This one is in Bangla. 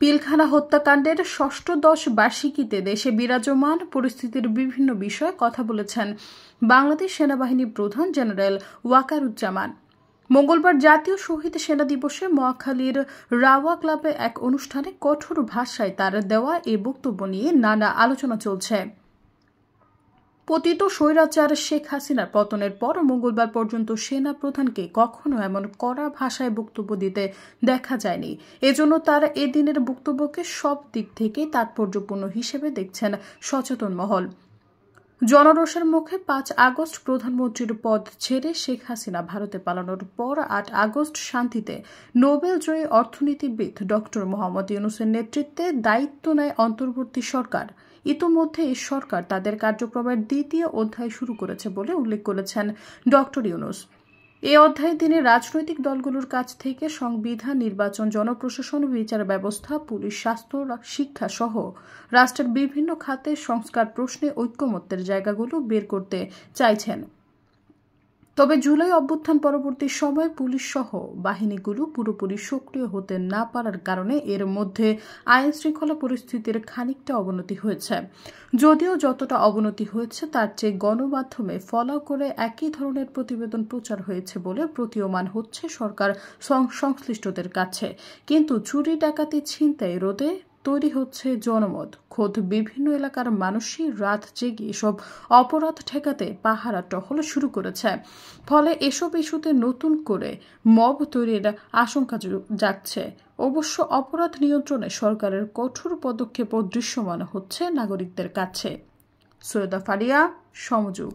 পিলখানা হত্যাকাণ্ডের ষষ্ঠদশ বার্ষিকীতে দেশে বিরাজমান পরিস্থিতির বিভিন্ন বিষয়ে কথা বলেছেন বাংলাদেশ সেনাবাহিনী প্রধান জেনারেল ওয়াকারুজ্জামান। মঙ্গলবার জাতীয় শহীদ সেনা দিবসে মহাখালীর রাওয়া ক্লাবে এক অনুষ্ঠানে কঠোর ভাষায় তার দেওয়া এই বক্তব্য নিয়ে নানা আলোচনা চলছে। পতিত স্বৈরাচার শেখ হাসিনার পতনের পর মঙ্গলবার পর্যন্ত সেনা প্রধানকে কখনো এমন কড়া ভাষায় বক্তব্য দিতে দেখা যায়নি। এজন্য তার এদিনের বক্তব্যকে সব দিক থেকে তাৎপর্যপূর্ণ হিসেবে দেখছেন সচেতন মহল। জনরোষের মুখে 5 আগস্ট প্রধানমন্ত্রীর পদ ছেড়ে শেখ হাসিনা ভারতে পালানোর পর 8 আগস্ট শান্তিতে নোবেলজয়ী অর্থনীতিবিদ ড. মোহাম্মদ ইউনূসের নেতৃত্বে দায়িত্ব নেয় অন্তর্বর্তী সরকার। ইতোমধ্যে এই সরকার তাদের কার্যক্রমের দ্বিতীয় অধ্যায় শুরু করেছে বলে উল্লেখ করেছেন ড. ইউনূস। এই অধ্যায়ে তিনি রাজনৈতিক দলগুলোর কাছ থেকে সংবিধান, নির্বাচন, জনপ্রশাসন, বিচার ব্যবস্থা, পুলিশ, স্বাস্থ্য, শিক্ষা সহ রাষ্ট্রের বিভিন্ন খাতে সংস্কার প্রশ্নে ঐকমত্যের জায়গাগুলো বের করতে চাইছেন। তবে জুলাই অভ্যুত্থান পরবর্তী সময়ে পুলিশ সহ বাহিনীগুলো পুরোপুরি সক্রিয় হতে না পারার কারণে এর মধ্যে আইন শৃঙ্খলা পরিস্থিতির খানিকটা অবনতি হয়েছে। যদিও যতটা অবনতি হয়েছে তার চেয়ে গণমাধ্যমে ফলাও করে একই ধরনের প্রতিবেদন প্রচার হয়েছে বলে প্রতীয়মান হচ্ছে সরকার সংশ্লিষ্টদের কাছে। কিন্তু চুরি, ডাকাতি, ছিনতাই রোধে তৈরি হচ্ছে জনমত। খোদ বিভিন্ন এলাকার মানুষই রাত জেগে এসব অপরাধ ঠেকাতে পাহারা টহল শুরু করেছে। ফলে এসব ইস্যুতে নতুন করে মব তৈরির আশঙ্কা জাগছে। অবশ্য অপরাধ নিয়ন্ত্রণে সরকারের কঠোর পদক্ষেপও দৃশ্যমান হচ্ছে নাগরিকদের কাছে। সৈয়দা ফারিয়া, সমযুগ।